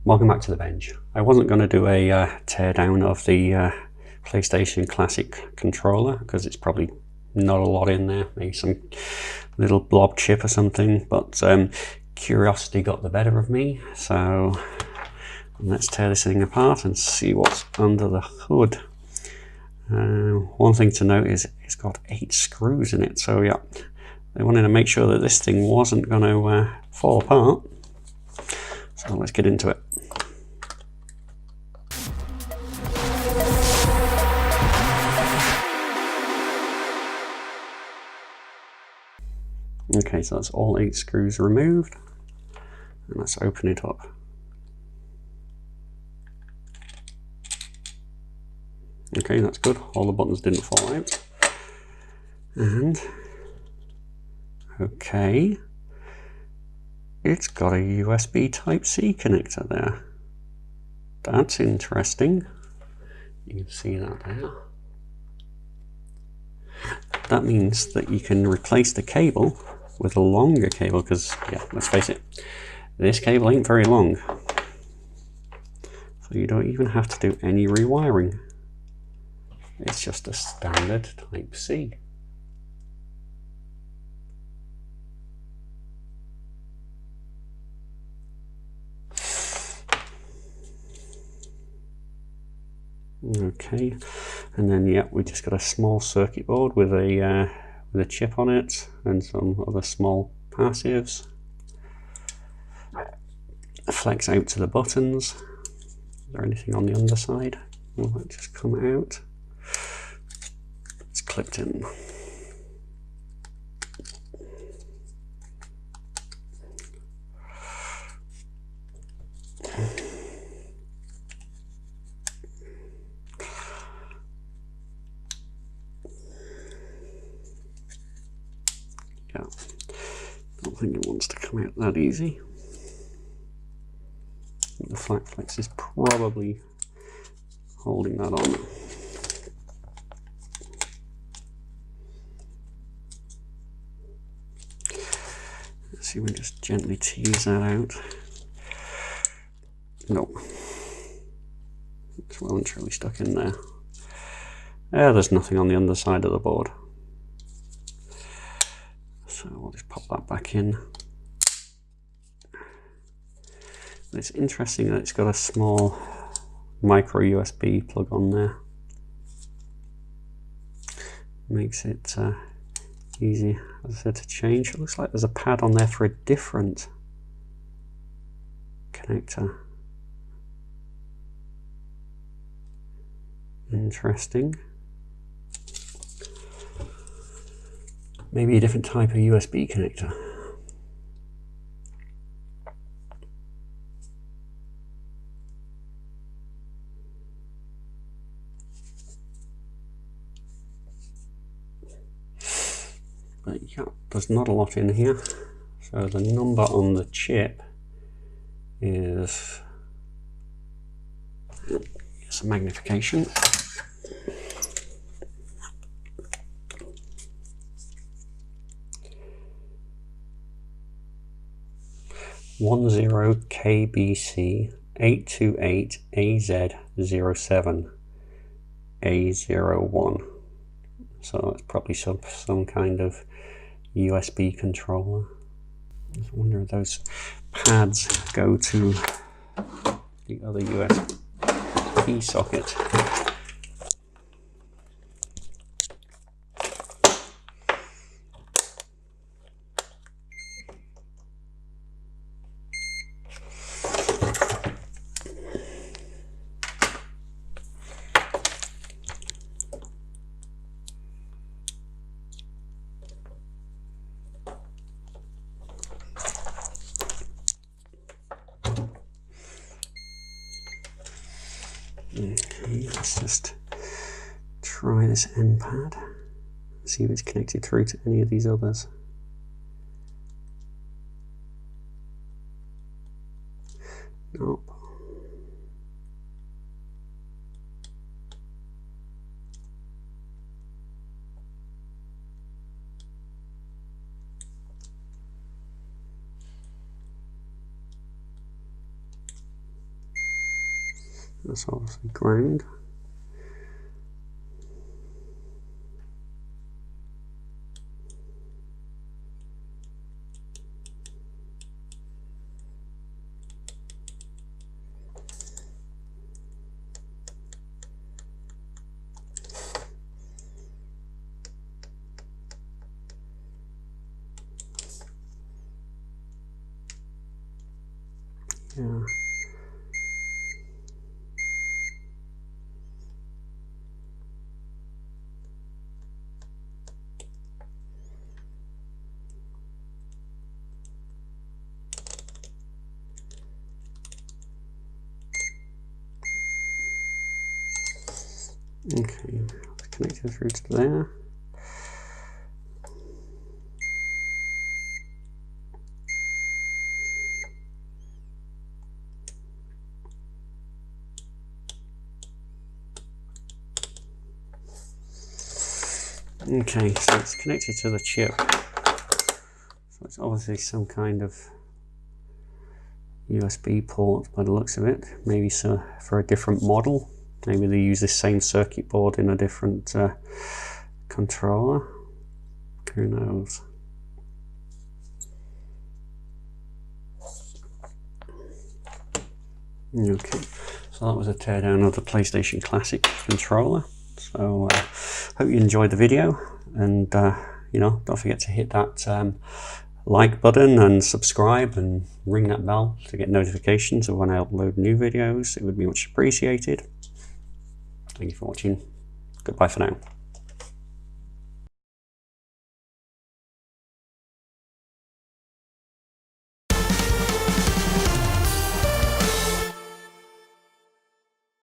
Welcome back to the bench. I wasn't going to do a teardown of the PlayStation Classic controller because it's probably not a lot in there, maybe some little blob chip or something, but curiosity got the better of me, so let's tear this thing apart and see what's under the hood. One thing to note is it's got 8 screws in it, so yeah, they wanted to make sure that this thing wasn't going to fall apart. So let's get into it. Okay, so that's all 8 screws removed, and let's open it up. Okay, that's good, all the buttons didn't fall out. And okay, it's got a USB Type-C connector there. That's interesting. You can see that there. That means that you can replace the cable with a longer cable, because, yeah, let's face it, this cable ain't very long. So you don't even have to do any rewiring. It's just a standard Type-C. Okay, and then yeah, we just got a small circuit board with a chip on it and some other small passives. Flex out to the buttons. Is there anything on the underside? Will that just come out? It's clipped in. Yeah, don't think it wants to come out that easy. The flat flex is probably holding that on. Let's see if we can just gently tease that out. No, it's well and truly stuck in there. There's nothing on the underside of the board. So we'll just pop that back in. It's interesting that it's got a small micro USB plug on there. Makes it easy, as I said, to change. It looks like there's a pad on there for a different connector. Interesting. Maybe a different type of USB connector. But yeah, there's not a lot in here. So the number on the chip is, it's a magnification. (10KBC 828AZ07 A01). So it's probably some kind of USB controller. I was wondering if those pads go to the other USB socket. Okay, let's just try this end pad, see if it's connected through to any of these others. Nope. That's obviously ground. Yeah. Okay, connect it through to there. Okay, so it's connected to the chip. So it's obviously some kind of USB port by the looks of it. Maybe so for a different model. Maybe they use the same circuit board in a different controller. Who knows? Okay, so that was a teardown of the PlayStation Classic controller. So hope you enjoyed the video, and you know, don't forget to hit that like button and subscribe and ring that bell to get notifications of when I upload new videos. It would be much appreciated. Thank you for watching. Goodbye for now.